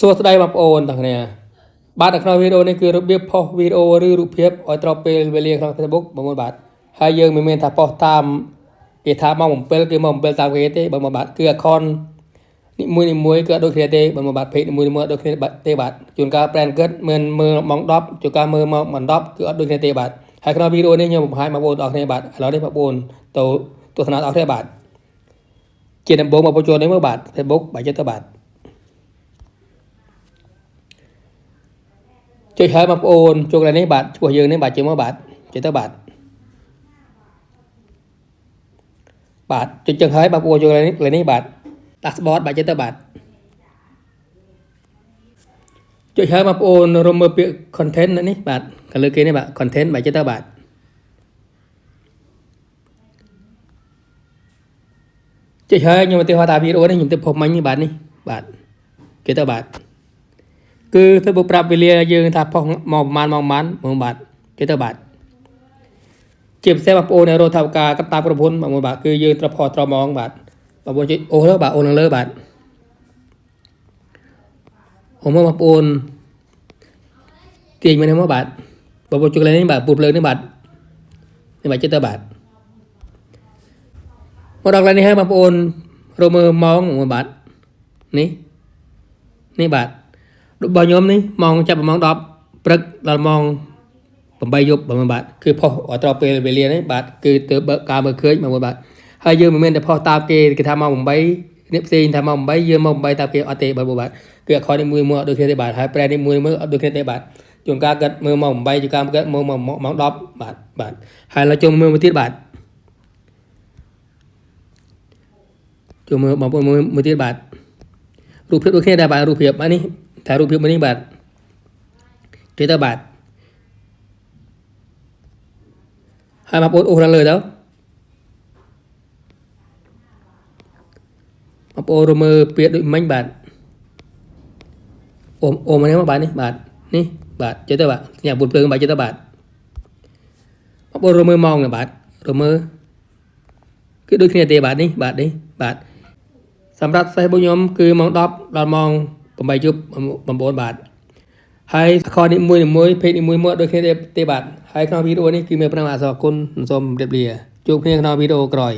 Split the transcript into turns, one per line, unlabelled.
សួស្តីបងប្អូនទាំងគ្នាបាទនៅក្នុងវីដេអូនេះគឺរបៀបផុសវីដេអូឬរូបភាពឲ្យត្រូវពេលវេលាក្នុង Facebook បងប្អូនបាទហើយយើងមិនមែនថាផុសតាមគេថាម៉ោង7គឺម៉ោង7តាមគេទេបងប្អូនបាទគឺ account នីមួយៗគឺអត់ដូចគ្នាទេបងប្អូនបាទ page នីមួយៗអត់ដូចគ្នាទេបាទជួនកាល brand គិតមិនមើលម៉ោង10ជួនកាលមើលម៉ោង10គឺអត់ដូចគ្នាទេបាទហើយក្នុងវីដេអូនេះខ្ញុំបង្ហាញបងប្អូនទាំងគ្នាបាទឥឡូវនេះបងប្អូនទៅទស្សនាទាំងគ្នាបាទជាដំបូងបងប្អូនចូលនេះមើលបាទ Facebook បាទចិត្តទៅបាទចុចហើយបងប្អូនចូលកន្លែងនេះបាទឈ្មោះយើងនេះបាទជើងមកបាទចុចទៅបាទចុចចឹងហើយបងប្អូនចូលកន្លែងនេះបាទ dashboard បាទចុចទៅបាទចុចហើយបងប្អូនរំមើលពាក្យ content នេះបាទខាងលើគេនេះបាទ content បាទចុចទៅបាទចុចហើយខ្ញុំឧទាហរណ៍ថាវីដេអូនេះខ្ញុំទៅផុសមិញនេះបាទនេះបាទចុចទៅបាទគឺ Facebook ប្រាប់វេលាយើងថាផុសមកប្រហែលម៉ោងបាទចុចទៅបាទជាពិសេសបងប្អូនរកថាការកតាមក្រុមហ៊ុនបងប្អូនបាទគឺយើងត្រូវផុសត្រូវម៉ោងបាទបងប្អូនចុចអូសបាទអូនលើបាទអូមកបងប្អូនទាញមកនេះមកបាទបងប្អូនចុចលេខនេះបាទពូតភ្លើងនេះបាទនេះបាទចុចទៅបាទមកដល់កន្លែងនេះហើយបងប្អូនរកមើលម៉ោងបាទនេះបាទរបស់ខ្ញុំនេះម៉ោងចាប់ពីម៉ោង10ព្រឹកដល់ម៉ោង8យប់បងប្អូនបាទគឺផុសអត់ត្រូវពេលវេលានេះបាទគឺទៅបើកការមើលឃើញបងប្អូនបាទហើយយើងមិនមែនតែផុសតាមគេថាម៉ោង8នេះផ្សេងថាម៉ោង8យើងម៉ោង8តាមគេអត់ទេបងប្អូនបាទគឺ account នេះមួយអត់ដូចគ្នាទេបាទហើយ brand នេះមួយអត់ដូចគ្នាទេបាទជួនកាលគាត់មើលម៉ោង8ជួនកាលគាត់មើលម៉ោង10បាទហើយឡើយចូលមើលមួយទៀតបាទចូលមើលបងប្អូនមួយទៀតបាទរូបភាពដូចគ្នាដែរបាទរូបភាពនេះថារូបភាពនេះបាទចុចទៅបាទហើយបងប្អូនអូសដល់លើទៅបងប្អូនរមើលពាក្យដូចមិញបាទអូមនេះមកបាទនេះបាទចុចទៅបាទញ៉ាំពុតភ្លើងបាទចុចទៅបាទបងប្អូនរមើលម៉ោងនេះបាទរមើលគឺដូចគ្នាទេបាទនេះបាទសម្រាប់ Facebook ខ្ញុំគឺម៉ោង10ដល់ម៉ោង8យប់9បាទហើយ account នេះមួយ page នេះមួយដូចគ្នាទេបាទហើយក្នុងវីដេអូនេះគឺមានប្រឹងអសរគុណសូមជម្រាបលាជួបគ្នាក្នុងវីដេអូក្រោយ